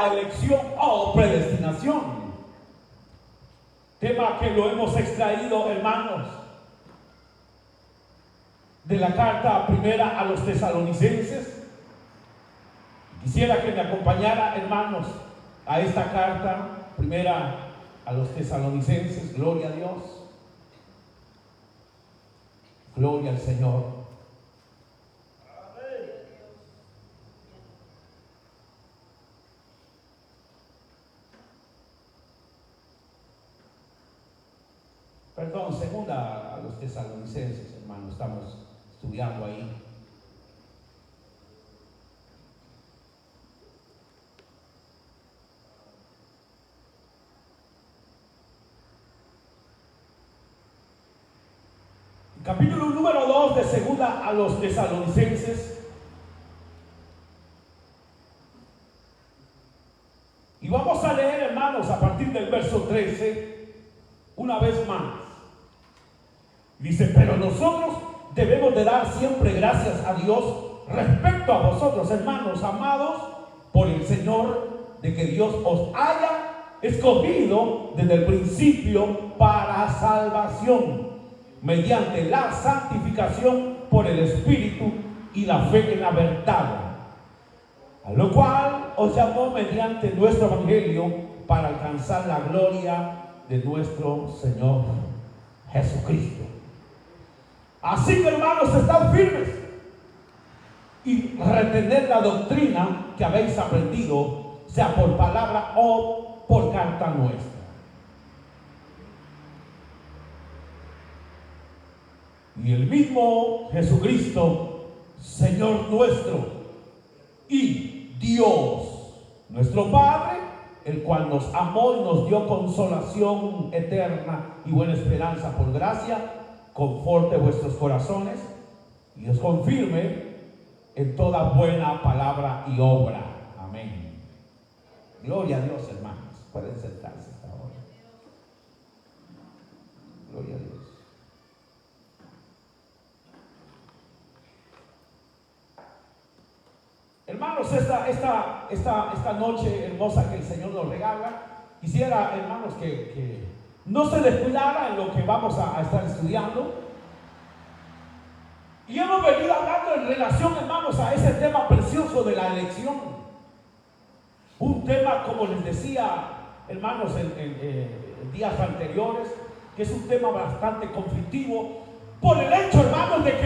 elección o predestinación. Tema que lo hemos extraído, hermanos, de la carta primera a los tesalonicenses. Quisiera que me acompañara, hermanos, a esta carta primera a los tesalonicenses. Gloria a Dios, gloria al Señor. Perdón, segunda a los tesalonicenses, hermanos, estamos estudiando ahí. Capítulo número 2 de segunda a los tesalonicenses. Y vamos a leer, hermanos, a partir del verso 13, una vez más. Dice: pero nosotros debemos de dar siempre gracias a Dios respecto a vosotros, hermanos amados por el Señor, de que Dios os haya escogido desde el principio para salvación, mediante la santificación por el Espíritu y la fe en la verdad, a lo cual os llamó mediante nuestro Evangelio para alcanzar la gloria de nuestro Señor Jesucristo. Así que, hermanos, estad firmes y retener la doctrina que habéis aprendido, sea por palabra o por carta nuestra. Y el mismo Jesucristo, Señor nuestro, y Dios nuestro Padre, el cual nos amó y nos dio consolación eterna y buena esperanza por gracia, conforte vuestros corazones y os confirme en toda buena palabra y obra. Amén. Gloria a Dios, hermanos. Pueden sentarse esta hora. Gloria a Dios. Hermanos, esta noche hermosa que el Señor nos regala, quisiera, hermanos, que no se descuidara en lo que vamos a estar estudiando. Y hemos venido hablando en relación, hermanos, a ese tema precioso de la elección. Un tema, como les decía, hermanos, en días anteriores, que es un tema bastante conflictivo, por el hecho, hermanos, de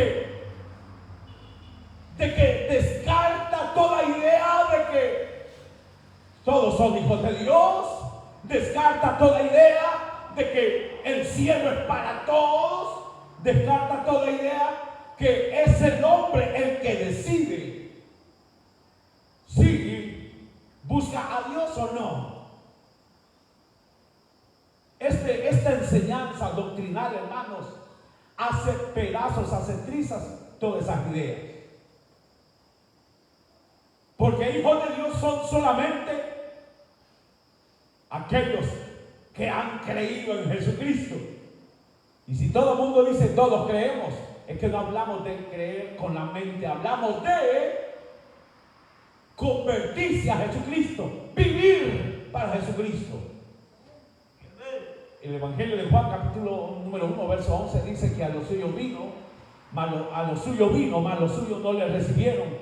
que descarta toda idea de que todos son hijos de Dios, descarta toda idea de que el cielo es para todos, descarta toda idea que es el hombre el que decide si busca a Dios o no. Esta enseñanza doctrinal, hermanos, hace pedazos, hace trizas todas esas ideas. Porque hijos de Dios son solamente aquellos que han creído en Jesucristo. Y si todo el mundo dice todos creemos, es que no hablamos de creer con la mente, hablamos de convertirse a Jesucristo, vivir para Jesucristo. El Evangelio de Juan, capítulo número 1, verso 11, dice que a los suyos vino, mas los suyos no le recibieron,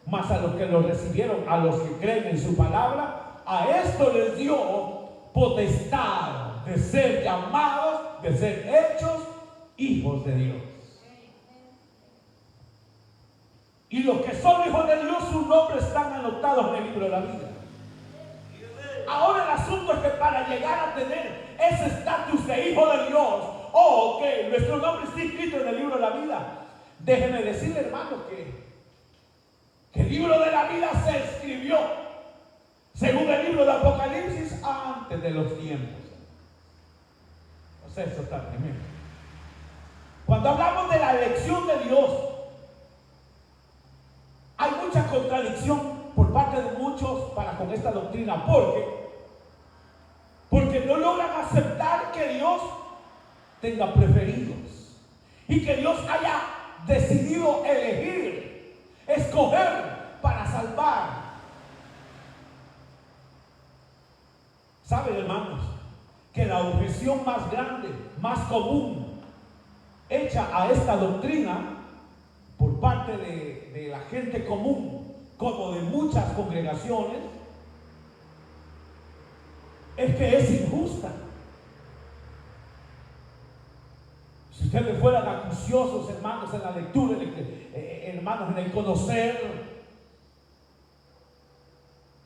mas a los que lo recibieron, a los que creen en su palabra, a esto les dio potestad de ser llamados, de ser hechos hijos de Dios. Y los que son hijos de Dios, sus nombres están anotados en el libro de la vida. Ahora el asunto es que para llegar a tener ese estatus de hijo de Dios, o que nuestro nombre esté escrito en el libro de la vida, déjenme decirle, hermanos, que el libro de la vida se escribió, según el libro de Apocalipsis, antes de los tiempos. O sea, eso está tremendo. Cuando hablamos de la elección de Dios, hay mucha contradicción por parte de muchos para con esta doctrina, porque no logran aceptar que Dios tenga preferidos y que Dios haya decidido elegir, escoger para salvar ¿Saben, hermanos, que la objeción más grande, más común, hecha a esta doctrina por parte de la gente común, como de muchas congregaciones, es que es injusta? Si ustedes fueran acuciosos, hermanos, en la lectura, hermanos, en el conocer,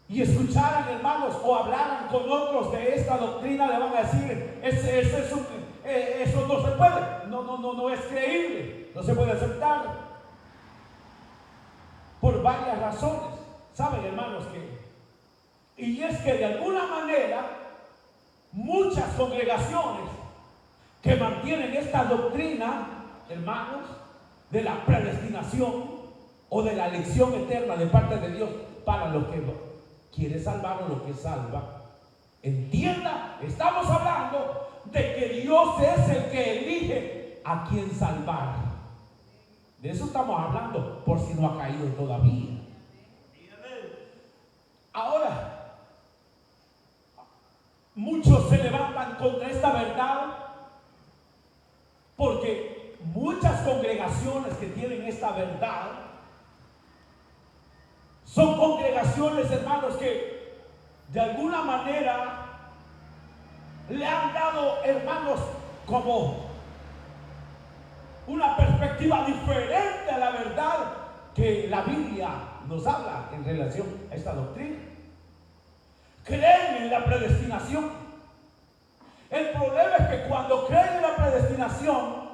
y escucharan, hermanos, o hablaran con otros de esta doctrina, le van a decir, eso no se puede, no es creíble, no se puede aceptar, por varias razones. Saben, hermanos, y es que de alguna manera muchas congregaciones que mantienen esta doctrina, hermanos, de la predestinación o de la elección eterna de parte de Dios para los que quiere salvar o lo que salva, entienda, estamos hablando de que Dios es el que elige a quién salvar. De eso estamos hablando, por si no ha caído todavía. Ahora, muchos se levantan contra esta verdad porque muchas congregaciones que tienen esta verdad son congregaciones, hermanos, que de alguna manera le han dado, hermanos, como una perspectiva diferente a la verdad que la Biblia nos habla en relación a esta doctrina. Creen en la predestinación. El problema es que cuando creen en la predestinación,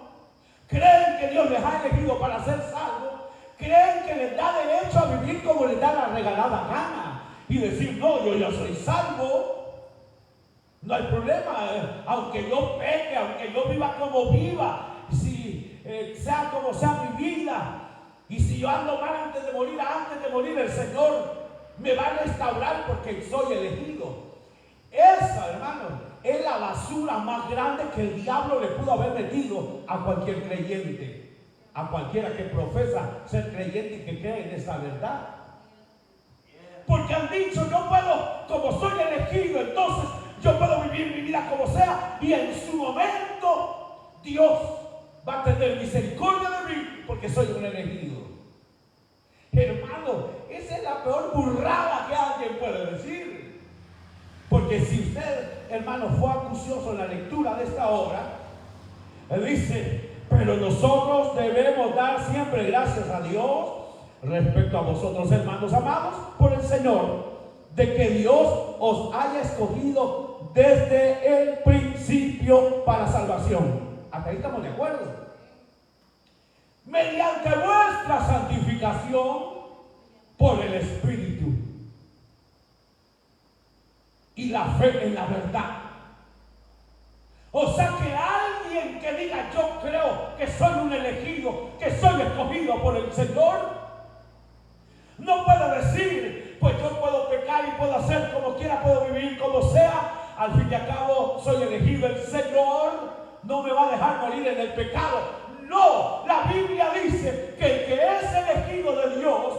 creen que Dios les ha elegido para ser salvos, creen que les da derecho a vivir como les da la regalada gana y decir, no, yo ya soy salvo, no hay problema, aunque yo peque, aunque yo viva como viva, si sea como sea mi vida, y si yo ando mal antes de morir el Señor me va a restaurar porque soy elegido. Esa, hermano, es la basura más grande que el diablo le pudo haber metido a cualquier creyente, a cualquiera que profesa ser creyente y que cree en esa verdad. Porque han dicho, yo puedo, como soy elegido, entonces yo puedo vivir mi vida como sea, y en su momento Dios va a tener misericordia de mí porque soy un elegido. Hermano, esa es la peor burrada que alguien puede decir. Porque si usted, hermano, fue acucioso en la lectura de esta obra, él dice, pero nosotros debemos dar siempre gracias a Dios respecto a vosotros, hermanos amados, por el Señor, de que Dios os haya escogido desde el principio para salvación. Hasta ahí estamos de acuerdo. Mediante vuestra santificación por el Espíritu y la fe en la verdad. O sea que alguien que diga, yo creo que soy un elegido, que soy escogido por el Señor, no puede decir, pues yo puedo pecar y puedo hacer como quiera, puedo vivir como sea, al fin y al cabo soy elegido, el Señor no me va a dejar morir en el pecado. No, la Biblia dice que el que es elegido de Dios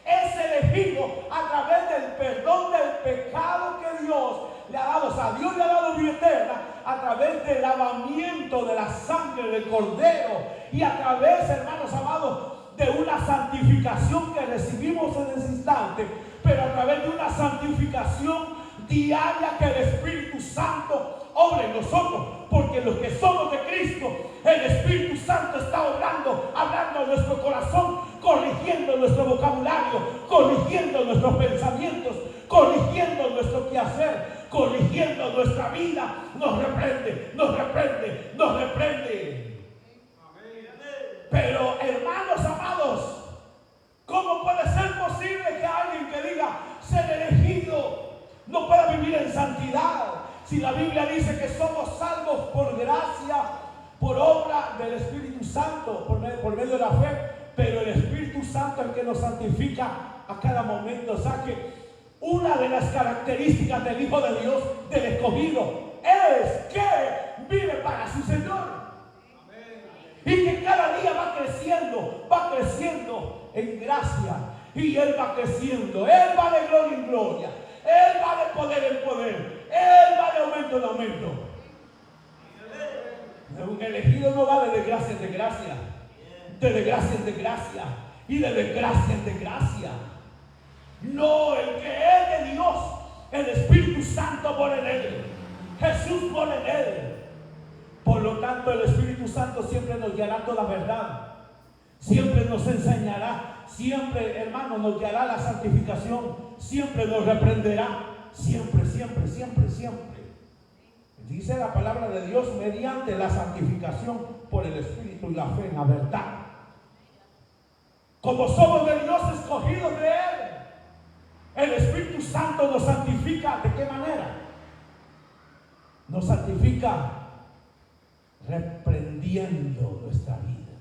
es elegido a través del perdón del pecado que Dios le ha dado. O sea, Dios le ha dado vida eterna a través del lavamiento de la sangre del Cordero y a través, hermanos amados, de una santificación que recibimos en ese instante, pero a través de una santificación diaria que el Espíritu Santo obra en nosotros, porque los que somos de Cristo, el Espíritu Santo está obrando, hablando a nuestro corazón, corrigiendo nuestro vocabulario, corrigiendo nuestros pensamientos, corrigiendo nuestro quehacer, corrigiendo nuestra vida. Nos reprende, nos reprende, nos reprende. Pero, hermanos amados, ¿cómo puede ser posible que alguien que diga ser elegido no pueda vivir en santidad? Si la Biblia dice que somos salvos por gracia, por obra del Espíritu Santo, por medio de la fe, pero el Espíritu Santo es el que nos santifica a cada momento. O sea que una de las características del Hijo de Dios, del escogido, es que vive para su Señor. Y que cada día va creciendo en gracia. Y Él va creciendo, Él va de gloria en gloria, Él va de poder en poder, Él va dando un aumento. Un elegido no va de desgracia en desgracia, de desgracia en desgracia y de desgracia en desgracia. No, el que es de Dios, el Espíritu Santo mora en él, Jesús mora en él. Por lo tanto, el Espíritu Santo siempre nos guiará toda la verdad, siempre nos enseñará, siempre, hermano, nos guiará a la santificación, siempre nos reprenderá, siempre, siempre, siempre, siempre. Dice la palabra de Dios, mediante la santificación por el Espíritu y la fe en la verdad. Como somos de Dios, escogidos de Él, el Espíritu Santo nos santifica. ¿De qué manera? Nos santifica reprendiendo nuestra vida.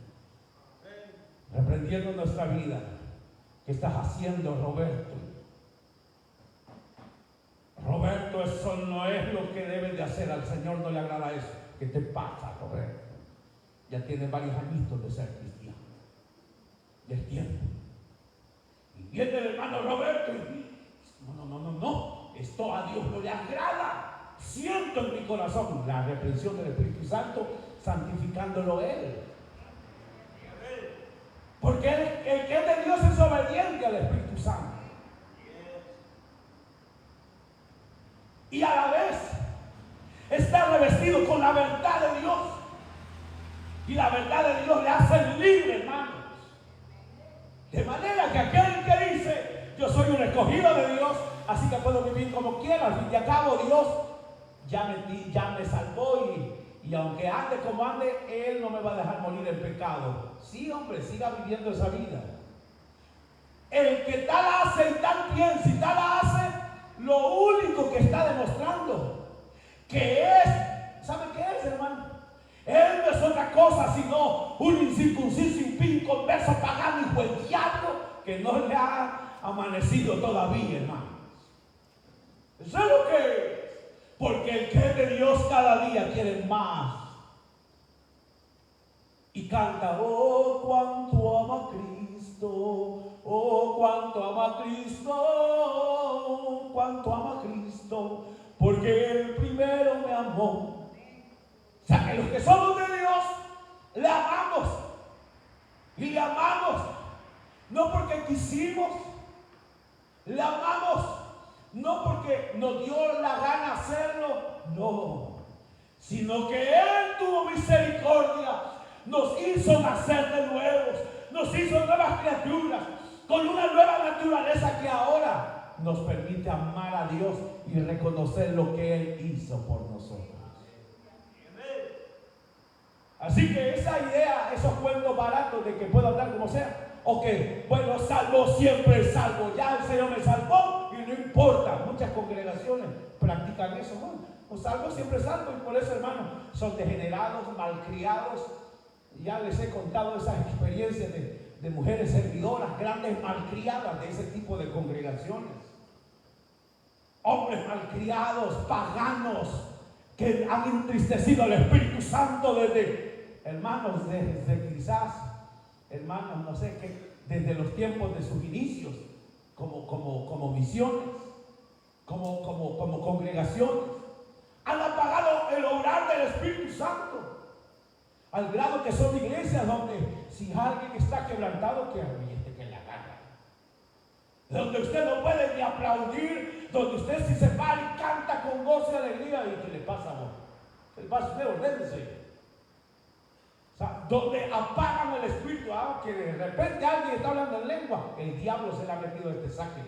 Reprendiendo nuestra vida. ¿Qué estás haciendo, Roberto? Roberto, eso no es lo que debes de hacer. Al Señor no le agrada eso. ¿Qué te pasa, Roberto? Ya tienes varios añitos de ser cristiano. Ya es tiempo. Y viene el hermano Roberto y no. Esto a Dios no le agrada. Siento en mi corazón la reprensión del Espíritu Santo, santificándolo Él. Porque el que es de Dios es obediente al Espíritu Santo. Y a la vez está revestido con la verdad de Dios. Y la verdad de Dios le hace libre, hermanos. De manera que aquel que dice, yo soy un escogido de Dios, así que puedo vivir como quiera, al fin y al cabo Dios ya me salvó y aunque ande como ande, Él no me va a dejar morir en pecado. Sí, hombre, siga viviendo esa vida. El que tal hace y tal piensa y tal hace, lo único que está demostrando que es, ¿sabe qué es, hermano? Él no es otra cosa sino un incircunciso, impío, inconverso, pagano, hijo del diablo, que no le ha amanecido todavía, hermano. Eso es lo que es. Porque el que es de Dios cada día quiere más. Y canta, oh, cuánto ama Cristo, oh, cuánto ama Cristo, cuánto ama Cristo, porque Él primero me amó. O sea que los que somos de Dios, le amamos. Y le amamos, no porque quisimos, le amamos, no porque nos dio la gana hacerlo, no, sino que Él tuvo misericordia, nos hizo nacer de nuevos, nos hizo nuevas criaturas, con una nueva naturaleza que ahora nos permite amar a Dios y reconocer lo que Él hizo por nosotros. Así que esa idea, esos cuentos baratos de que puedo andar como sea, o que, bueno, salvo siempre salvo, ya el Señor me salvó y no importa. Muchas congregaciones practican eso. Bueno, pues salvo siempre salvo, y por eso, hermanos, son degenerados, malcriados. Ya les he contado esas experiencias de mujeres servidoras, grandes malcriadas de ese tipo de congregaciones. Hombres malcriados, paganos, que han entristecido al Espíritu Santo desde, hermanos, desde quizás, hermanos, no sé qué, desde los tiempos de sus inicios, como misiones, como congregaciones, han apagado el obrar del Espíritu Santo, al grado que son iglesias donde si alguien está quebrantado, que arrepiente, que la gana, donde usted no puede ni aplaudir, donde usted si se para y canta con gozo y alegría, y ¿qué le pasa a vos? ¿Qué le pasa a usted? Ordénese. O sea, donde apagan el Espíritu, que de repente alguien está hablando en lengua, el diablo se le ha metido este saque.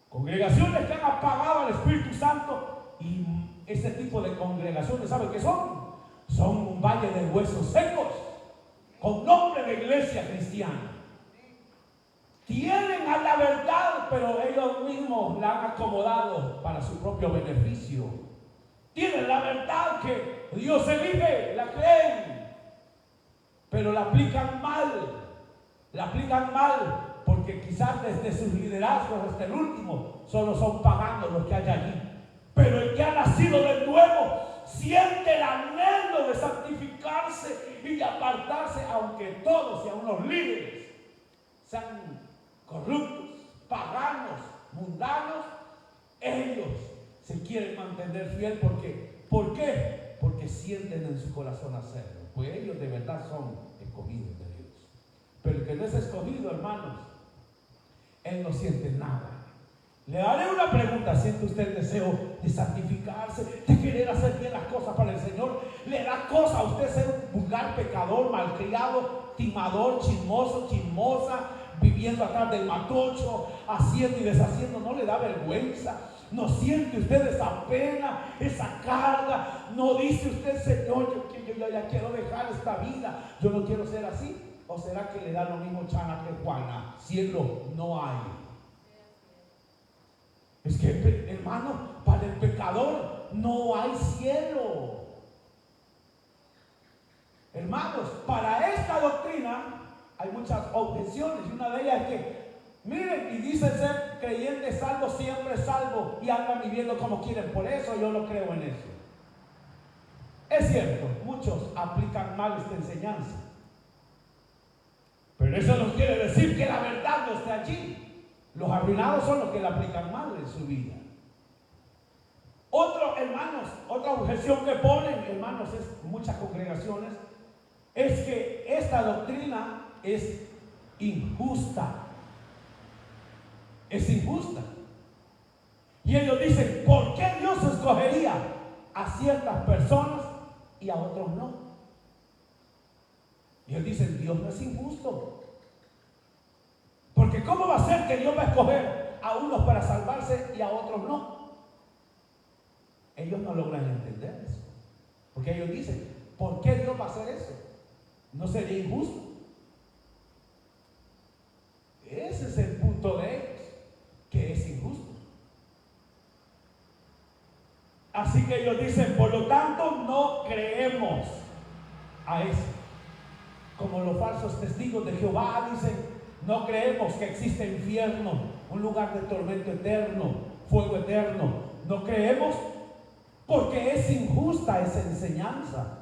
Congregaciones que han apagado al Espíritu Santo, y ese tipo de congregaciones, ¿saben qué son? Son un valle de huesos secos, con nombre de iglesia cristiana. Tienen a la verdad, pero ellos mismos la han acomodado para su propio beneficio. Tienen la verdad que Dios elige, la creen, pero la aplican mal. La aplican mal porque quizás desde sus liderazgos hasta el último solo son paganos los que hay allí. Pero el que ha nacido de nuevo siente el anhelo de santificarse y de apartarse, aunque todos y aun los líderes sean corruptos, paganos, mundanos, ellos se quieren mantener fiel porque, ¿por qué? Porque sienten en su corazón hacerlo. Pues ellos de verdad son escogidos de Dios. Pero el que no es escogido, hermanos, él no siente nada. Le haré una pregunta: ¿siente usted el deseo de santificarse, de querer hacer bien las cosas para el Señor? ¿Le da cosa a usted ser un vulgar pecador, malcriado, timador, chismoso, chismosa, viviendo atrás del matocho, haciendo y deshaciendo? ¿No le da vergüenza? ¿No siente usted esa pena, esa carga? ¿No dice usted, Señor, yo ya quiero dejar esta vida, yo no quiero ser así? ¿O será que le da lo mismo Chana que Juana? Cielo no hay. Es que, hermano, para el pecador no hay cielo. Hermanos, para esta doctrina hay muchas objeciones, y una de ellas es que, miren, y dicen ser creyentes salvos, siempre salvos, y andan viviendo como quieren. Por eso yo no creo en eso. Es cierto, muchos aplican mal esta enseñanza, pero eso no quiere decir que la verdad no esté allí. Los arruinados son los que la aplican mal en su vida. Hermanos, otra objeción que ponen, hermanos, es muchas congregaciones, es que esta doctrina es injusta. Es injusta. Y ellos dicen, ¿por qué Dios escogería a ciertas personas y a otros no? Y ellos dicen, Dios no es injusto. Porque ¿cómo va a ser que Dios va a escoger a unos para salvarse y a otros no? Ellos no logran entender eso. Porque ellos dicen, ¿por qué Dios va a hacer eso? ¿No sería injusto? Ese es el punto de ellos, que es injusto. Así que ellos dicen, por lo tanto, no creemos a eso. Como los falsos testigos de Jehová dicen, no creemos que existe infierno, un lugar de tormento eterno, fuego eterno. No creemos porque es injusta esa enseñanza.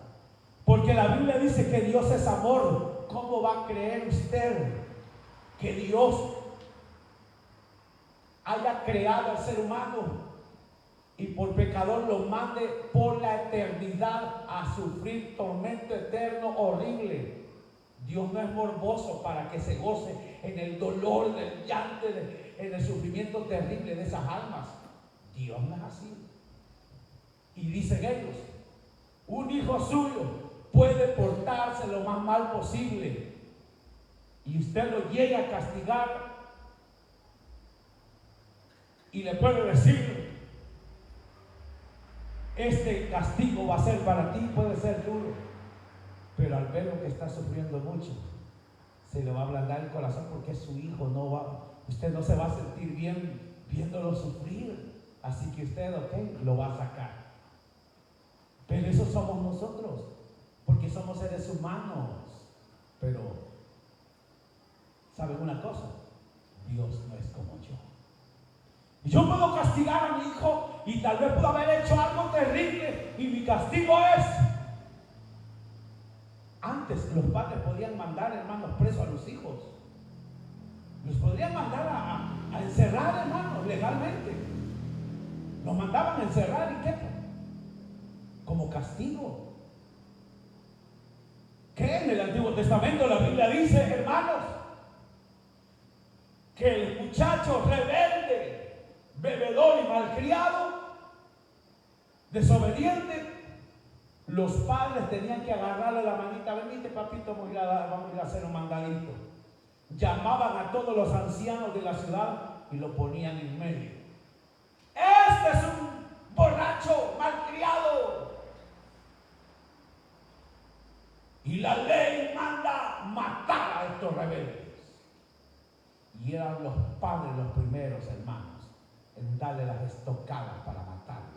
Porque la Biblia dice que Dios es amor. ¿Cómo va a creer usted que Dios haya creado al ser humano y por pecador lo mande por la eternidad a sufrir tormento eterno horrible? Dios no es morboso para que se goce en el dolor, del llanto, en el sufrimiento terrible de esas almas. Dios no es así. Y dicen ellos, un hijo suyo puede portarse lo más mal posible y usted lo llega a castigar y le puede decir, este castigo va a ser para ti, puede ser duro, pero al ver lo que está sufriendo mucho, se le va a ablandar el corazón porque es su hijo. Usted no se va a sentir bien viéndolo sufrir, así que usted, lo va a sacar. Pero eso somos nosotros, porque somos seres humanos. Pero, ¿saben una cosa? Dios no es como yo. Yo puedo castigar a mi hijo y tal vez puedo haber hecho algo terrible y mi castigo es... Antes los padres podían mandar, hermanos, presos a los hijos. Los podrían mandar a encerrar, hermanos, legalmente. Los mandaban a encerrar, ¿y qué? Como castigo. ¿Qué? En el Antiguo Testamento la Biblia dice, hermanos, que el muchacho rebelde, bebedor y malcriado, desobediente, los padres tenían que agarrarle la manita. Venite, papito, vamos a ir a hacer un mandadito. Llamaban a todos los ancianos de la ciudad y lo ponían en medio. Este es un borracho malcriado y la ley manda matar a estos rebeldes. Y eran los padres los primeros, hermanos, en darle las estocadas para matarlo,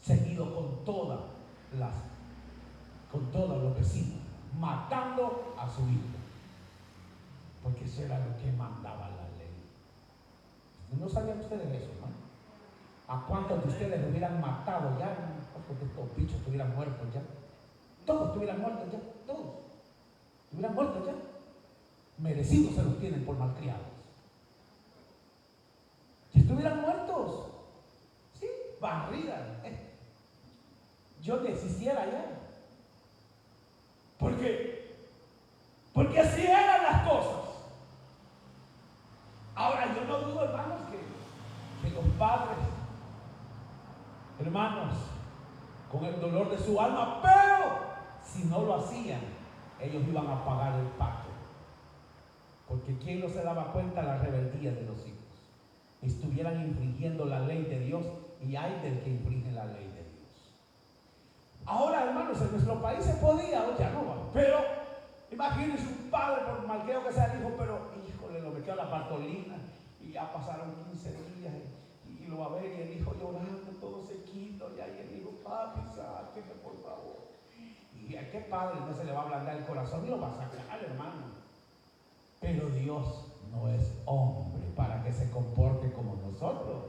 seguido con todos los vecinos, matando a su hijo, porque eso era lo que mandaba la ley. ¿No sabían ustedes eso, no? ¿A cuántos de ustedes lo hubieran matado ya? ¿Cuántos de estos bichos estuvieran muertos ya? Todos estuvieran muertos ya, todos estuvieran muertos ya. Merecidos se los tienen por malcriados. Si estuvieran muertos, sí, barrida. Yo ni existiera allá. Porque así eran las cosas. Ahora, yo no dudo, hermanos, que los padres, hermanos, con el dolor de su alma, pero si no lo hacían, ellos iban a pagar el pato. Porque ¿quién no se daba cuenta de la rebeldía de los hijos? Estuvieran infringiendo la ley de Dios, y hay del que infringe la ley de Dios. Ahora, hermanos, en nuestro país se podía, o ya no va, pero imagínense un padre, por malqueo que sea el hijo, pero híjole, lo metió a la Bartolina y ya pasaron 15 días y lo va a ver y el hijo llorando, todo sequito, y ahí el hijo, papi, sáqueme por favor. Y a qué padre no se le va a ablandar el corazón y lo va a sacar, hermano. Pero Dios no es hombre para que se comporte como nosotros.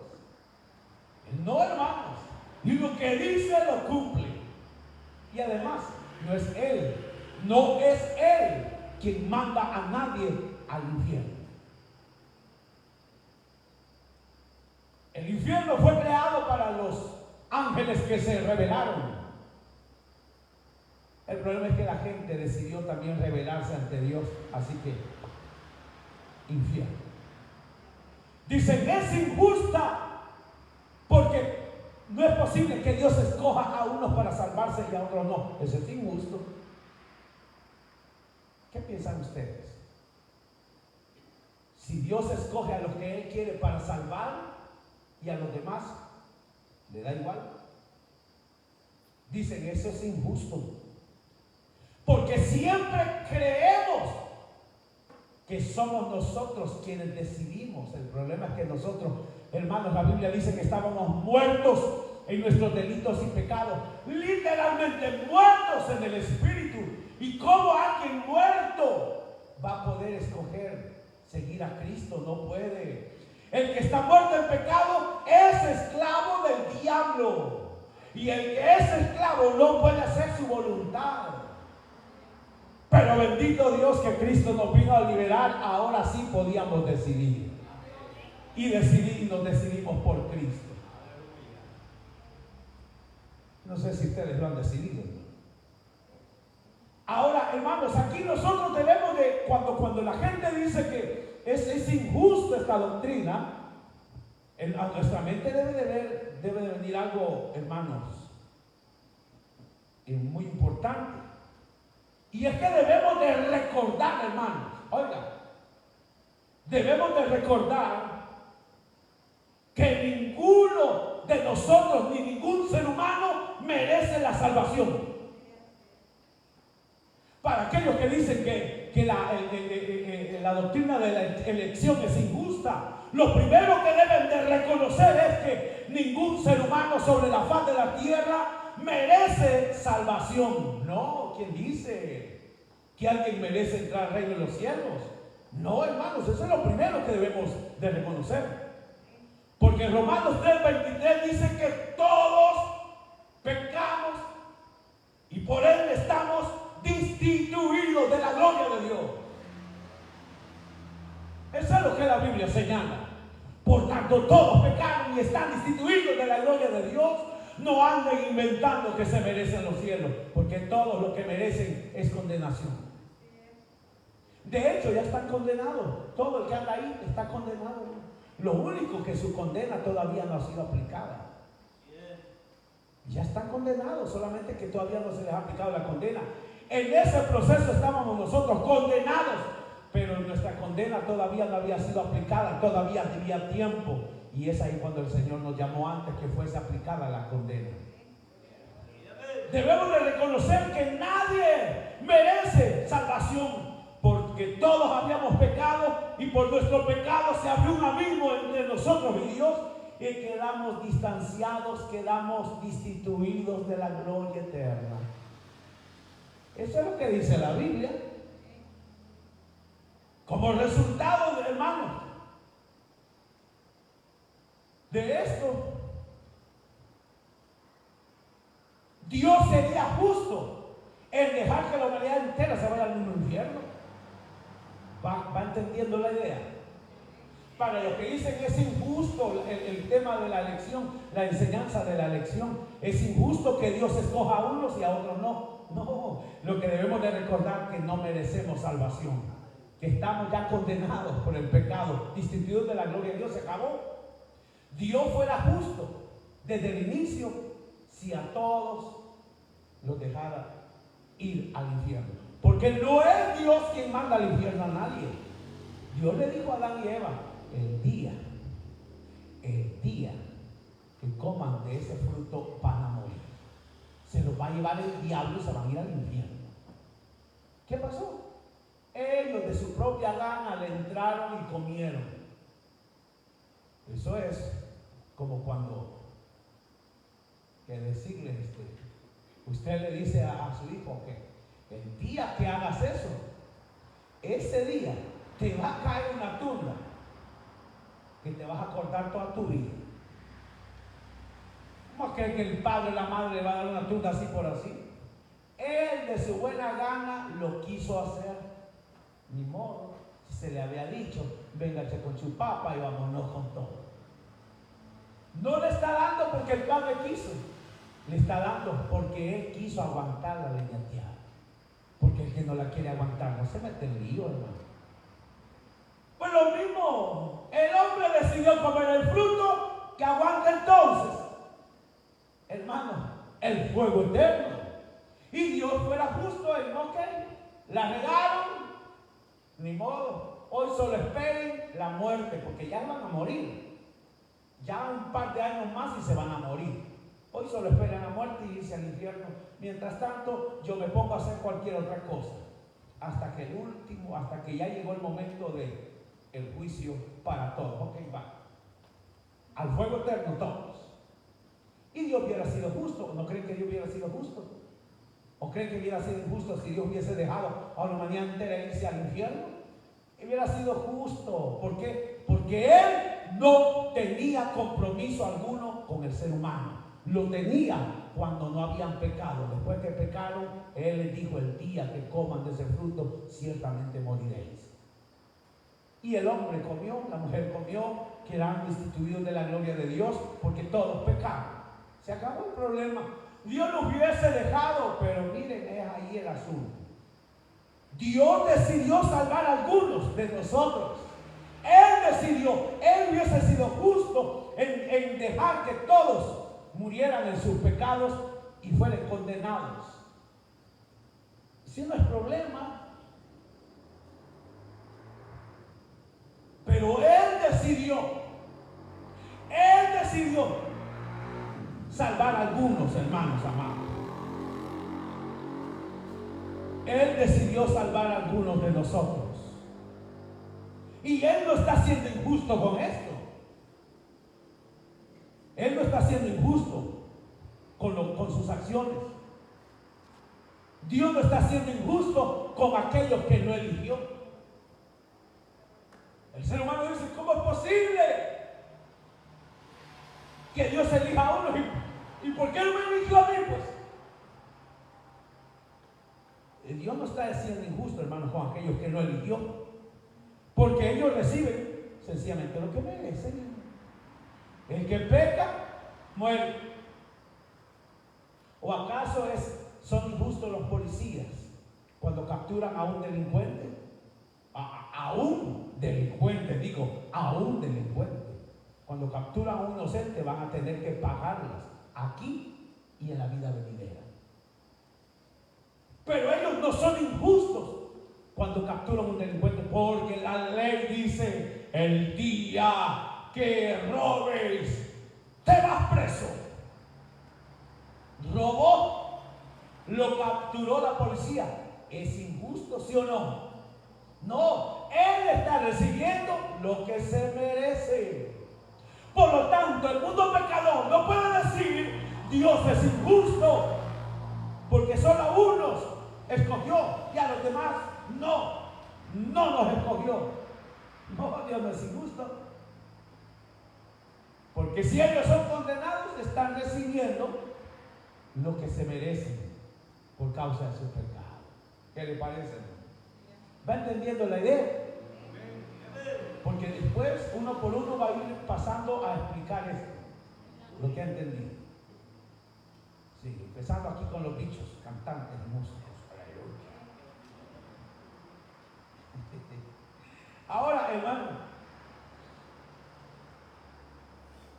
No, hermanos. Y lo que dice lo cumple. Y además, no es Él quien manda a nadie al infierno. El infierno fue creado para los ángeles que se rebelaron. El problema es que la gente decidió también rebelarse ante Dios, así que infierno. Dicen, es injusta porque no es posible que Dios escoja a unos para salvarse y a otros no. Eso es injusto. ¿Qué piensan ustedes? Si Dios escoge a los que Él quiere para salvar y a los demás le da igual. Dicen, eso es injusto. Porque siempre creemos que somos nosotros quienes decidimos. El problema es que nosotros, hermanos, la Biblia dice que estábamos muertos en nuestros delitos y pecados, literalmente muertos en el espíritu. ¿Y cómo alguien muerto va a poder escoger seguir a Cristo? No puede. El que está muerto en pecado es esclavo del diablo, y el que es esclavo no puede hacer su voluntad. Pero bendito Dios que Cristo nos vino a liberar. Ahora sí podíamos decidir. Y nos decidimos por Cristo. No sé si ustedes lo han decidido. Ahora, hermanos, aquí nosotros debemos de, cuando la gente dice que es injusto esta doctrina, a nuestra mente debe de venir algo, hermanos, muy importante. Y es que debemos de recordar, hermanos, oiga, debemos de recordar que ninguno de nosotros, ni ningún ser humano merece la salvación. Para aquellos que dicen que la doctrina de la elección es injusta, lo primero que deben de reconocer es que ningún ser humano sobre la faz de la tierra merece salvación. No, ¿quién dice que alguien merece entrar al reino de los cielos? No, hermanos, eso es lo primero que debemos de reconocer. Porque en Romanos 3:23 dice que todos pecamos y por él estamos destituidos de la gloria de Dios. Eso es lo que la Biblia señala. Por tanto, todos pecaron y están destituidos de la gloria de Dios. No anden inventando que se merecen los cielos, porque todos lo que merecen es condenación. De hecho, ya están condenados. Todo el que anda ahí está condenado. Lo único que su condena todavía no ha sido aplicada. Ya están condenados, solamente que todavía no se les ha aplicado la condena. En ese proceso estábamos nosotros condenados, pero nuestra condena todavía no había sido aplicada, todavía tenía tiempo. Y es ahí cuando el Señor nos llamó antes que fuese aplicada la condena. Debemos de reconocer que nadie merece salvación, porque todos habíamos pecado y por nuestro pecado se abrió un abismo entre nosotros y Dios, y quedamos distanciados, quedamos destituidos de la gloria eterna. Eso es lo que dice la Biblia. Como resultado, hermanos, de esto, Dios sería justo en dejar que la humanidad entera se vaya al mismo infierno. ¿Va entendiendo la idea? Para los que dicen es injusto el tema de la elección, la enseñanza de la elección, es injusto que Dios escoja a unos y a otros no. No, lo que debemos de recordar es que no merecemos salvación, que estamos ya condenados por el pecado, destituidos de la gloria de Dios, se acabó. Dios fuera justo desde el inicio si a todos los dejara ir al infierno, porque no es Dios quien manda al infierno a nadie. Dios le dijo a Adán y Eva: el día que coman de ese fruto van a morir, se los va a llevar el diablo y se van a ir al infierno. ¿Qué pasó? Ellos de su propia gana le entraron y comieron. Eso es como cuando que decirle, usted le dice a su hijo que el día que hagas eso, ese día te va a caer una tunda que te vas a acordar toda tu vida. ¿Cómo cree que el padre o la madre le va a dar una tunda así por así? Él de su buena gana lo quiso hacer. Ni modo, se le había dicho: véngase con su papa y vámonos con todo. No le está dando porque el padre quiso, le está dando porque él quiso aguantar la leñateada. Porque el que no la quiere aguantar no se mete en lío, hermano. Pues lo mismo, el hombre decidió comer el fruto, que aguanta entonces, hermano, el fuego eterno. Y Dios fuera justo en no que la regaron, ni modo, hoy solo esperen la muerte, porque ya van a morir. Ya un par de años más y se van a morir. Hoy solo esperan la muerte y irse al infierno. Mientras tanto, yo me pongo a hacer cualquier otra cosa, hasta que hasta que ya llegó el momento de el juicio para todos. Ok, va al fuego eterno todos. Y Dios hubiera sido justo. ¿No creen que Dios hubiera sido justo? ¿O creen que hubiera sido injusto si Dios hubiese dejado a la humanidad entera irse al infierno? Hubiera sido justo. ¿Por qué? Porque Él no tenía compromiso alguno con el ser humano. Lo tenía cuando no habían pecado. Después que pecaron, Él les dijo: el día que coman de ese fruto, ciertamente moriréis. Y el hombre comió, la mujer comió, quedaron destituidos de la gloria de Dios, porque todos pecaron. Se acabó el problema. Dios nos hubiese dejado, pero miren, es ahí el asunto. Dios decidió salvar a algunos de nosotros. Él decidió, Él hubiese sido justo en dejar que todos murieran en sus pecados y fueran condenados. Si no es problema. Pero Él decidió salvar a algunos, hermanos amados. Él decidió salvar a algunos de nosotros. Y Él no está siendo injusto con esto. Él no está siendo injusto con sus acciones. Dios no está siendo injusto con aquellos que no eligió. El ser humano dice: ¿cómo es posible que Dios elija a uno? ¿Y por qué no me eligió a mí? Pues Dios no está siendo injusto, hermanos, con aquellos que no eligió, porque ellos reciben sencillamente lo que merecen. El que peca, muere. ¿O acaso son injustos los policías cuando capturan a un delincuente? A un delincuente. Cuando capturan a un inocente van a tener que pagarlas aquí y en la vida venidera. Pero ellos no son injustos cuando capturan a un delincuente, porque la ley dice: el día que robes, te vas preso. Robó, lo capturó la policía. ¿Es injusto, sí o no? No, él está recibiendo lo que se merece. Por lo tanto, el mundo pecador no puede decir: Dios es injusto, porque solo a unos escogió y a los demás no nos escogió. No, Dios no es injusto. Porque si ellos son condenados, están recibiendo lo que se merecen por causa de su pecado. ¿Qué le parece? ¿Va entendiendo la idea? Porque después uno por uno va a ir pasando a explicar esto, lo que ha entendido. Sí, empezando aquí con los bichos, cantantes, músicos. Ahora, hermano,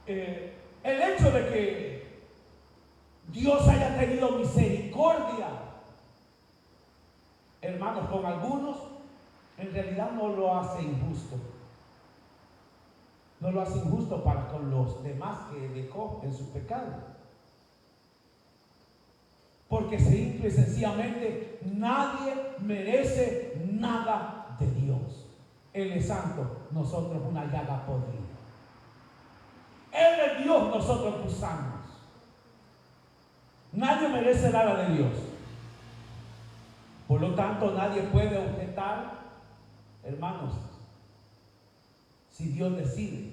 el hecho de que Dios haya tenido misericordia, hermanos, con algunos, en realidad no lo hace injusto. No lo hace injusto para con los demás que dejó en su pecado. Porque simple y sencillamente nadie merece nada de Dios. Él es santo, nosotros una llaga podrida. Él es Dios, nosotros usamos. Nadie merece nada de Dios. Por lo tanto, nadie puede objetar, hermanos, si Dios decide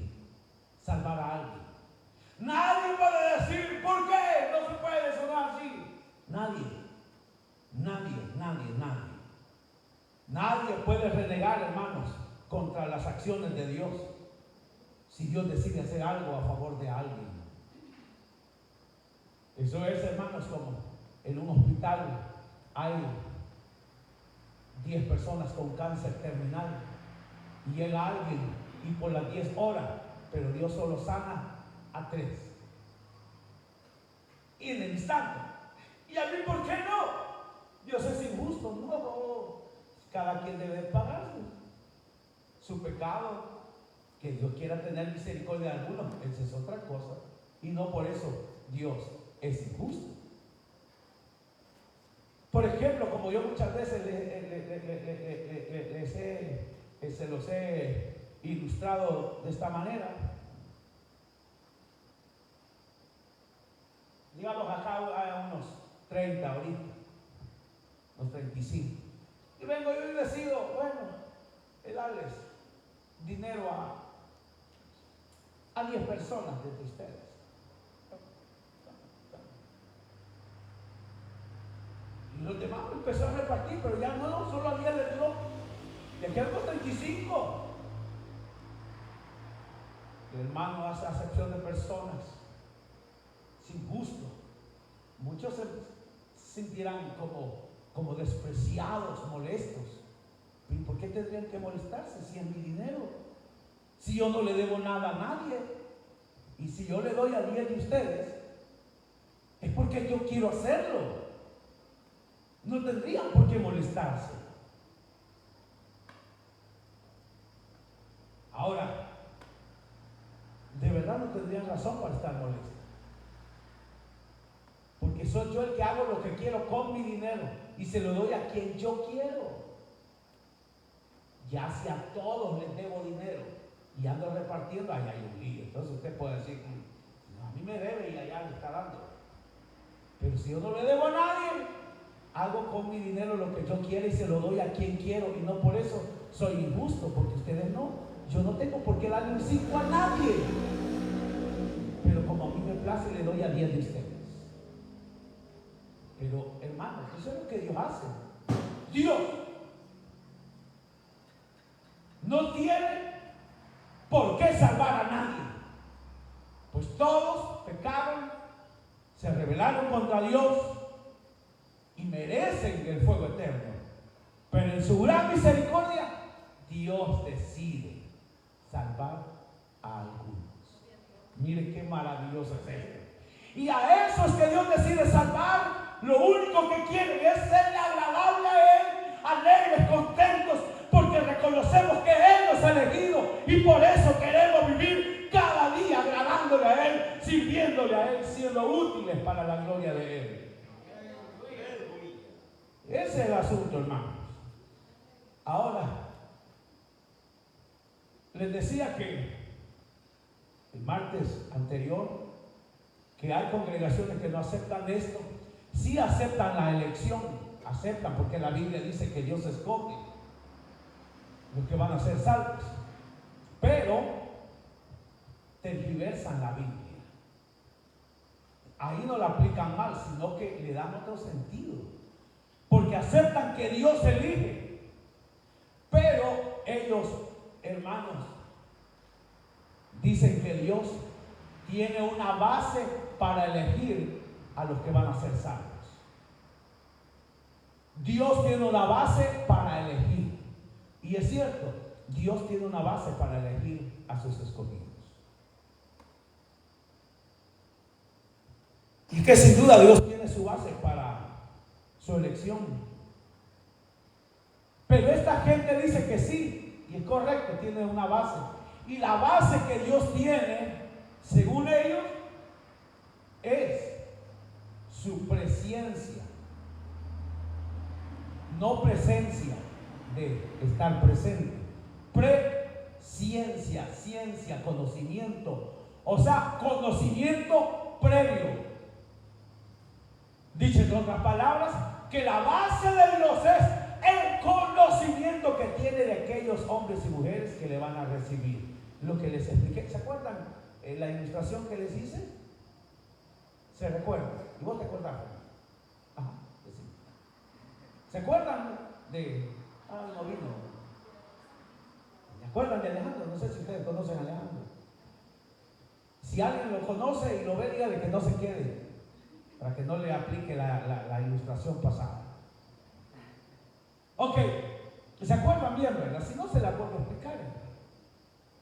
salvar a alguien. Nadie puede decir, ¿por qué no se puede sonar así? Nadie. Nadie puede renegar, hermanos, contra las acciones de Dios si Dios decide hacer algo a favor de alguien. Eso es, hermanos, como en un hospital hay 10 personas con cáncer terminal y llega alguien y por las 10 horas, pero Dios solo sana a 3. Y en el instante. ¿Y a mí por qué no? Dios es injusto. No, cada quien debe pagar su pecado. Que Dios quiera tener misericordia de algunos, esa es otra cosa. Y no por eso Dios es injusto. Por ejemplo, como yo muchas veces se los he ilustrado de esta manera. Digamos acá hay unos 30 ahorita, unos 35. Y vengo yo y decido, bueno, darles dinero a 10 personas de ustedes. Y los demás empezó a repartir, pero ya no, solo a 10 les dio. Y aquí hay 35. El hermano hace acepción de personas. Es injusto. Muchos se sentirán como despreciados, molestos. ¿Y por qué tendrían que molestarse si es mi dinero? Si yo no le debo nada a nadie. Y si yo le doy a 10 de ustedes, es porque yo quiero hacerlo. No tendrían por qué molestarse. Ahora, de verdad no tendrían razón para estar molestos. Porque soy yo el que hago lo que quiero con mi dinero y se lo doy a quien yo quiero. Ya si a todos les debo dinero y ando repartiendo, allá hay un lío. Entonces usted puede decir, a mí me debe y allá le está dando. Pero si yo no le debo a nadie, hago con mi dinero lo que yo quiero y se lo doy a quien quiero. Y no por eso soy injusto, porque ustedes no. Yo no tengo por qué darle un 5 a nadie. Pero como a mí me place, le doy a 10 de ustedes. Pero hermanos, eso es lo que Dios hace. Dios no tiene por qué salvar a nadie, pues todos pecaron, se rebelaron contra Dios y merecen el fuego eterno. Pero en su gran misericordia, Dios decide salvar a algunos. Mire qué maravilloso es esto. Y a esos que Dios decide salvar, lo único que quieren es serle agradable a Él, alegres, contentos, porque reconocemos que Él nos ha elegido y por eso queremos vivir cada día agradándole a Él, sirviéndole a Él, siendo útiles para la gloria de Él. Ese es el asunto, hermanos. Ahora, les decía que el martes anterior que hay congregaciones que no aceptan esto. Sí aceptan la elección, aceptan porque la Biblia dice que Dios escoge los que van a ser salvos, pero tergiversan la Biblia. Ahí no la aplican mal, sino que le dan otro sentido, porque aceptan que Dios elige, pero ellos, hermanos, dicen que Dios tiene una base para elegir a los que van a ser salvos. Dios tiene una base para elegir. Y es cierto, Dios tiene una base para elegir a sus escogidos. Y que sin duda Dios tiene su base para su elección. Pero esta gente dice que sí, y es correcto, tiene una base. Y la base que Dios tiene, según ellos, es su presencia. No presencia de estar presente. Presciencia, ciencia, conocimiento. O sea, conocimiento previo. Dicho en otras palabras, que la base de Dios es el conocimiento que tiene de aquellos hombres y mujeres que le van a recibir. Lo que les expliqué, ¿se acuerdan la ilustración que les hice? ¿Se recuerdan? ¿Y vos te acordás? Ajá, sí. ¿Se acuerdan de... no vino. ¿Se acuerdan de Alejandro? No sé si ustedes conocen a Alejandro. Si alguien lo conoce y lo ve, dígale que no se quede, para que no le aplique la ilustración pasada. Ok, ¿se acuerdan bien, verdad? Si no, se la puedo explicar.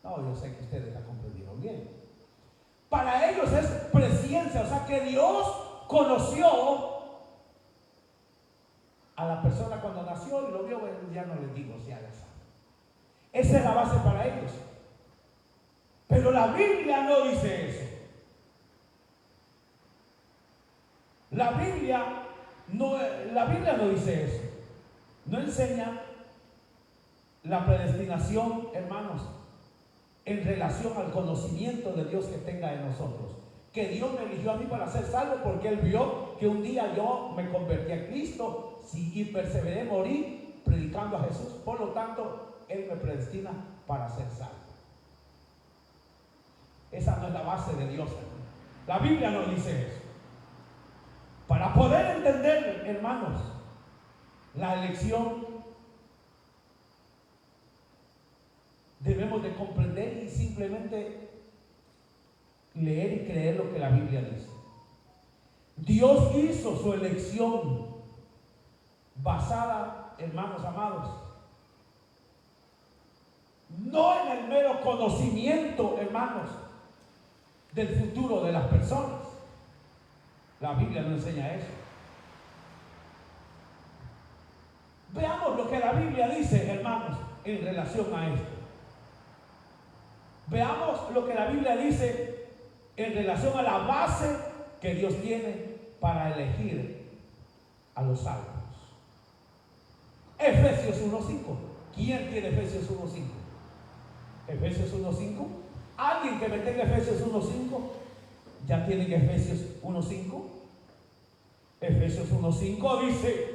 No, yo sé que ustedes la comprendieron bien. Para ellos es presciencia, o sea que Dios conoció a la persona cuando nació y lo vio, bueno, ya no les digo si haga eso. Esa es la base para ellos. Pero la Biblia no dice eso. La Biblia no dice eso. No enseña la predestinación, hermanos, en relación al conocimiento de Dios que tenga en nosotros. Que Dios me eligió a mí para ser salvo porque Él vio que un día yo me convertí a Cristo y perseveré, morí predicando a Jesús. Por lo tanto, Él me predestina para ser salvo. Esa no es la base de Dios, hermano. La Biblia no dice eso. Para poder entender, hermanos, la elección, debemos de comprender y simplemente leer y creer lo que la Biblia dice. Dios hizo su elección basada, hermanos amados, no en el mero conocimiento, hermanos, del futuro de las personas. La Biblia no enseña eso. Veamos lo que la Biblia dice, hermanos, en relación a esto. Veamos lo que la Biblia dice en relación a la base que Dios tiene para elegir a los salvos. Efesios 1:5. ¿Quién tiene Efesios 1:5? Efesios 1:5. ¿Alguien que me tenga Efesios 1:5? ¿Ya tienen Efesios 1:5? Efesios 1:5 dice: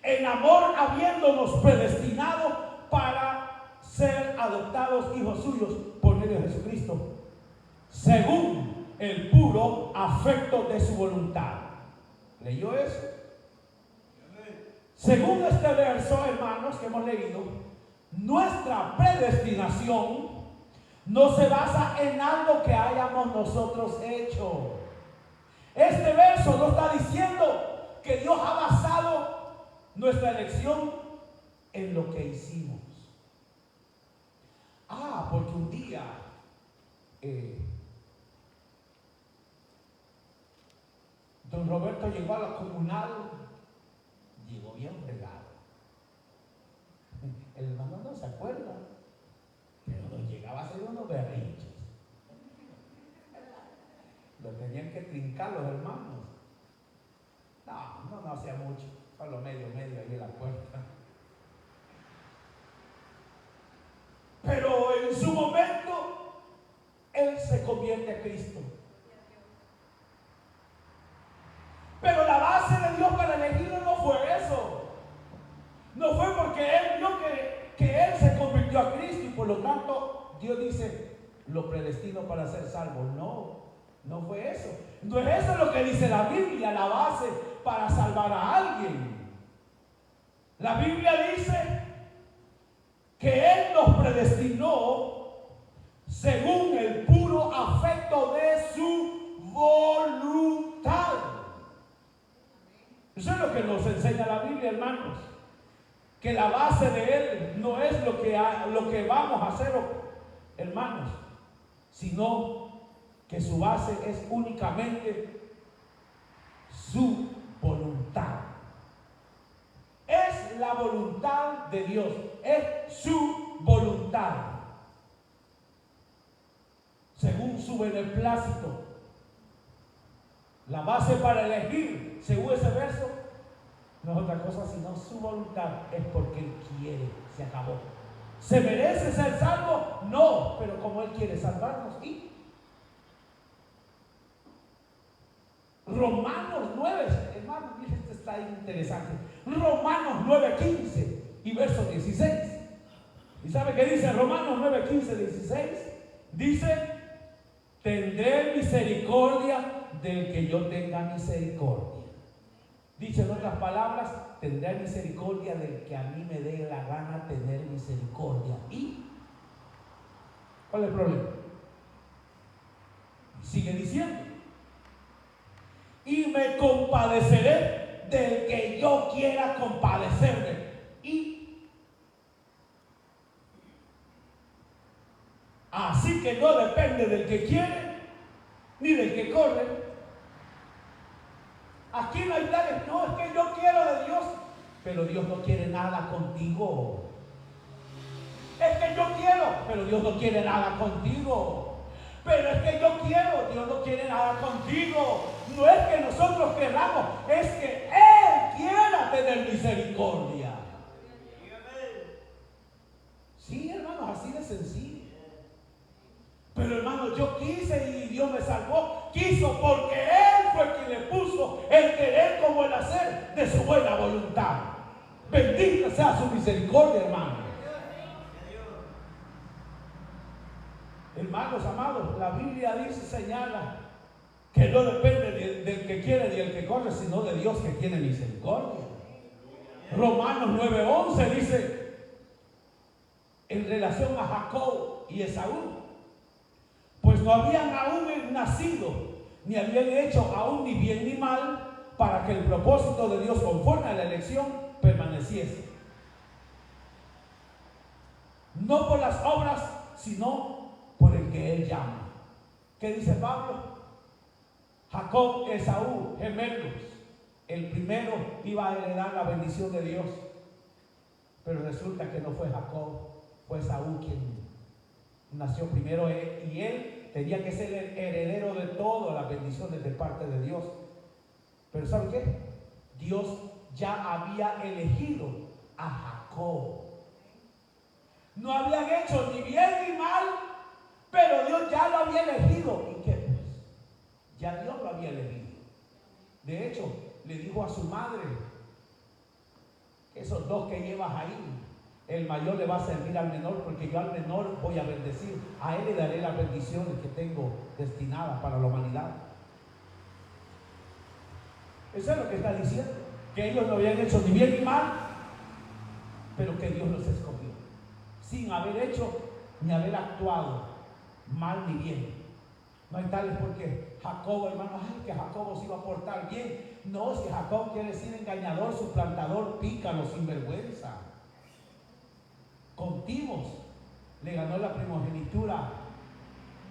en amor habiéndonos predestinado para ser adoptados hijos suyos por medio de Jesucristo, según el puro afecto de su voluntad. ¿Leyó eso? Según este verso, hermanos, que hemos leído, nuestra predestinación no se basa en algo que hayamos nosotros hecho. Este verso no está diciendo que Dios ha basado nuestra elección en lo que hicimos. Porque un día don Roberto llegó a la comunal, llegó bien fregado. El hermano no se acuerda, pero nos llegaba a hacer unos berrinches. Lo tenían que trincar los hermanos. No hacía mucho, solo medio ahí en la puerta. Pero en su momento, él se convierte a Cristo. Pero la base de Dios para elegirlo no fue eso. No fue porque él vio que él se convirtió a Cristo y por lo tanto Dios dice, lo predestino para ser salvo. No fue eso. No es eso lo que dice la Biblia, la base para salvar a alguien. La Biblia dice que Él nos predestinó según el puro afecto de su voluntad. Eso es lo que nos enseña la Biblia, hermanos. Que la base de Él no es lo que vamos a hacer, hermanos, sino que su base es únicamente su voluntad. Es la voluntad de Dios, es su voluntad, según su beneplácito. La base para elegir, según ese verso, no es otra cosa sino su voluntad. Es porque Él quiere, se acabó. ¿Se merece ser salvo? No, pero como Él quiere salvarnos, y Romanos 9, hermano, miren, esto está interesante. Romanos 9:15 y verso 16. ¿Y sabe qué dice Romanos 9:15, 16? Dice: tendré misericordia del que yo tenga misericordia. Dicho en otras palabras, tendré misericordia del que a mí me dé la gana tener misericordia. ¿Y cuál es el problema? Y sigue diciendo: y me compadeceré del que yo quiera compadecerme. Y así que no depende del que quiere ni del que corre. Aquí no hay tales, no, es que yo quiero de Dios, pero Dios no quiere nada contigo. Es que yo quiero, pero Dios no quiere nada contigo. Pero es que yo quiero, Dios no quiere nada contigo. No es que nosotros queramos, es que Él quiera tener misericordia. Sí, hermanos, así de sencillo. Pero hermano, yo quise y Dios me salvó. Quiso porque Él fue quien le puso el querer como el hacer de su buena voluntad. Bendita sea su misericordia, hermano. Hermanos amados, la Biblia dice, señala, que no depende del que quiere ni del que corre, sino de Dios que tiene misericordia. Romanos 9:11 dice, en relación a Jacob y Esaú: pues no habían aún nacido, ni habían hecho aún ni bien ni mal, para que el propósito de Dios conforme a la elección permaneciese. No por las obras, sino por el que Él llama. ¿Qué dice Pablo? Jacob, Esaú, gemelos. El primero iba a heredar la bendición de Dios, pero resulta que no fue Jacob, fue Esaú quien nació primero, y él tenía que ser el heredero de todas las bendiciones de parte de Dios. Pero ¿sabe qué? Dios ya había elegido a Jacob. No habían hecho ni bien ni mal, pero Dios ya lo había elegido. ¿Y qué pues? Ya Dios lo había elegido. De hecho, le dijo a su madre: esos dos que llevas ahí, el mayor le va a servir al menor, porque yo al menor voy a bendecir. A él le daré las bendiciones que tengo destinadas para la humanidad. Eso es lo que está diciendo, que ellos no habían hecho ni bien ni mal, pero que Dios los escogió, sin haber hecho ni haber actuado mal ni bien. No hay tales porque Jacob, hermano, ay, que Jacob se iba a portar bien. No, si Jacob quiere decir engañador, suplantador, pícaro, sinvergüenza. Con timos le ganó la primogenitura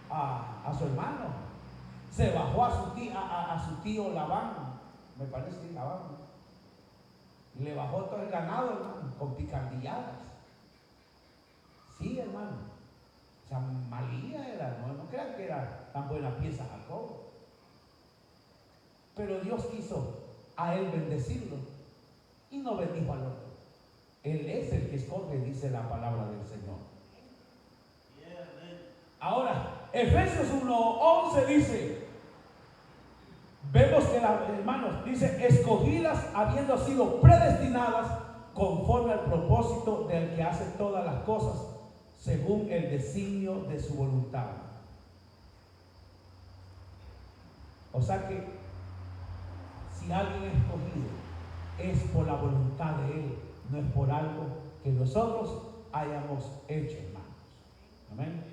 a su hermano. Se bajó a su tío Labán, me parece que Labán, le bajó todo el ganado, hermano, con picardilladas. Sí, hermano. O sea, malía era, no crean que era tan buena pieza Jacob. Pero Dios quiso a él bendecirlo y no bendijo al otro. Él es el que escoge, dice la palabra del Señor. Ahora, Efesios 1:11 dice, vemos que las hermanos, dice, escogidas habiendo sido predestinadas conforme al propósito del que hace todas las cosas según el designio de su voluntad. O sea que si alguien es escogido, es por la voluntad de Él, no es por algo que nosotros hayamos hecho, hermanos. Amén.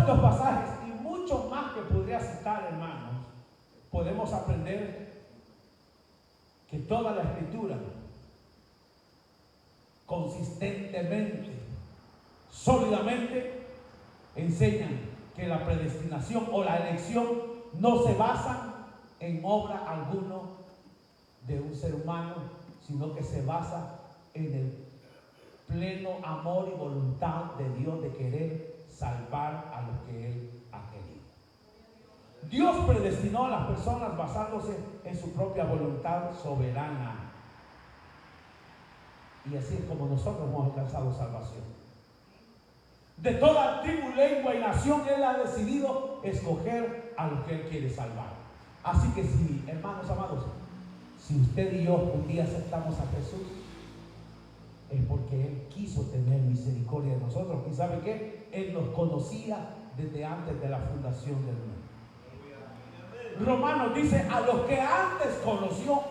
estos pasajes y muchos más que podría citar, hermanos, podemos aprender que toda la Escritura consistentemente, sólidamente enseñan que la predestinación o la elección no se basa en obra alguna de un ser humano, sino que se basa en el pleno amor y voluntad de Dios de querer salvar a los que Él ha querido. Dios predestinó a las personas basándose en su propia voluntad soberana. Y así es como nosotros hemos alcanzado salvación. De toda tribu, lengua y nación, Él ha decidido escoger a los que Él quiere salvar. Así que si, hermanos amados, si usted y yo un día aceptamos a Jesús, es porque Él quiso tener misericordia de nosotros. ¿Y sabe qué? Él nos conocía desde antes de la fundación del mundo. Romanos dice, a los que antes conoció.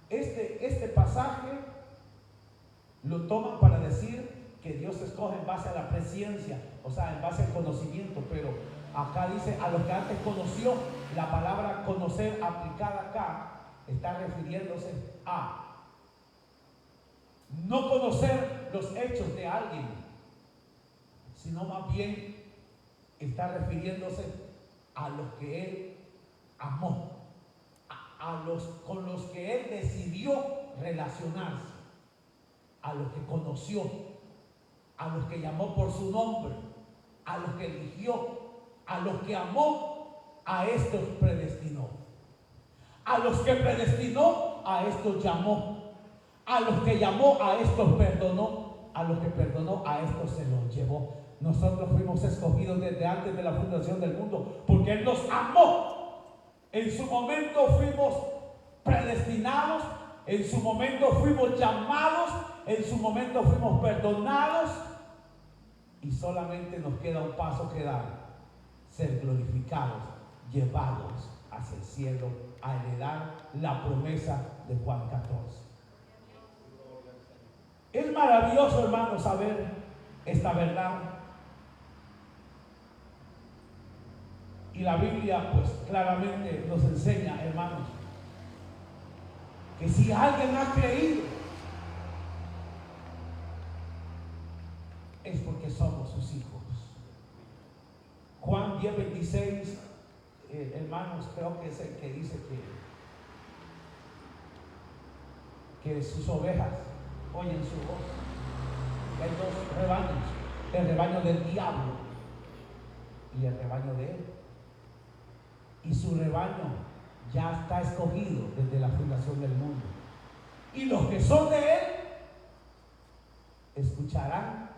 Este pasaje lo toman para decir que Dios escoge en base a la presciencia, o sea, en base al conocimiento, pero acá dice a los que antes conoció. La palabra conocer aplicada acá está refiriéndose a no conocer los hechos de alguien, sino más bien está refiriéndose a los que Él amó, con los que Él decidió relacionarse, a los que conoció, a los que llamó por su nombre, a los que eligió, a los que amó, a estos predestinó. A los que predestinó, a estos llamó. A los que llamó, a estos perdonó. A los que perdonó, a estos se los llevó. Nosotros fuimos escogidos desde antes de la fundación del mundo, porque Él nos amó. En su momento fuimos predestinados, en su momento fuimos llamados, en su momento fuimos perdonados, y solamente nos queda un paso que dar: ser glorificados, llevados hacia el cielo, a heredar la promesa de Juan 14. Es maravilloso, hermanos, saber esta verdad. Y la Biblia, pues, claramente nos enseña, hermanos, que si alguien ha creído, es porque somos sus hijos. Juan 10:26, hermanos, creo que es el que dice que sus ovejas oyen su voz. Hay dos rebaños: el rebaño del diablo y el rebaño de Él. Y su rebaño ya está escogido desde la fundación del mundo. Y los que son de Él escucharán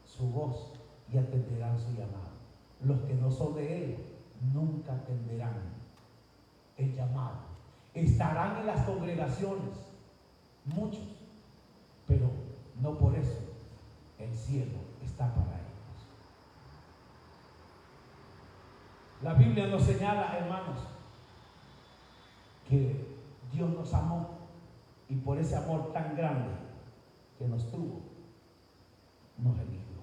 su voz y atenderán su llamado. Los que no son de Él nunca atenderán el llamado. Estarán en las congregaciones, muchos, pero no por eso el cielo está para ellos. La Biblia nos señala, hermanos, que Dios nos amó, y por ese amor tan grande que nos tuvo, nos eligió.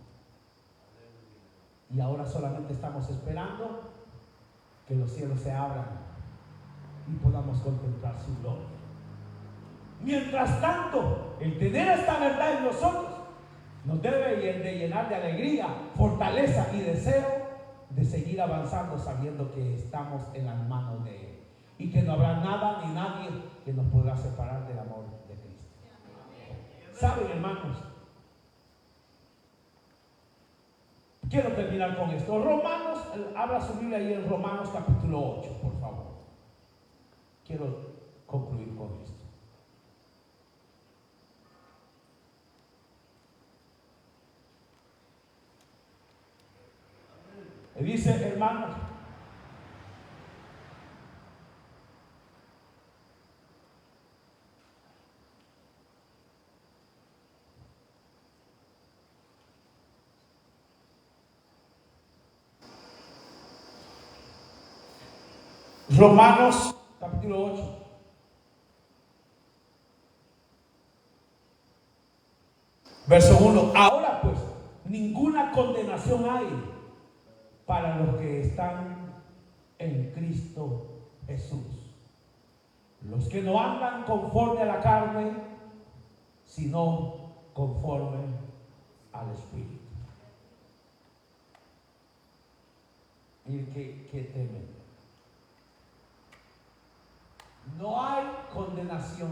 Y ahora solamente estamos esperando que los cielos se abran y podamos contemplar su gloria. Mientras tanto, el tener esta verdad en nosotros nos debe de llenar de alegría, fortaleza y deseo de seguir avanzando, sabiendo que estamos en las manos de Él y que no habrá nada ni nadie que nos podrá separar del amor de Cristo. ¿Saben, hermanos? Quiero terminar con esto. Romanos, abra su Biblia ahí en Romanos capítulo 8, por favor. Quiero concluir con esto. Y dice, hermanos, Romanos capítulo 8. Verso 1. Ahora pues, ninguna condenación hay para los que están en Cristo Jesús. Los que no andan conforme a la carne, sino conforme al Espíritu. Mire qué tremendo. No hay condenación,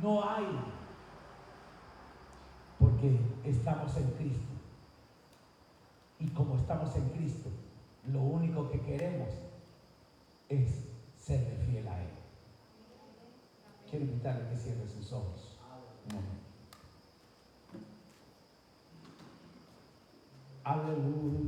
no hay, porque estamos en Cristo. Y como estamos en Cristo, lo único que queremos es serle fiel a Él. Quiero invitarle a que cierre sus ojos. Aleluya.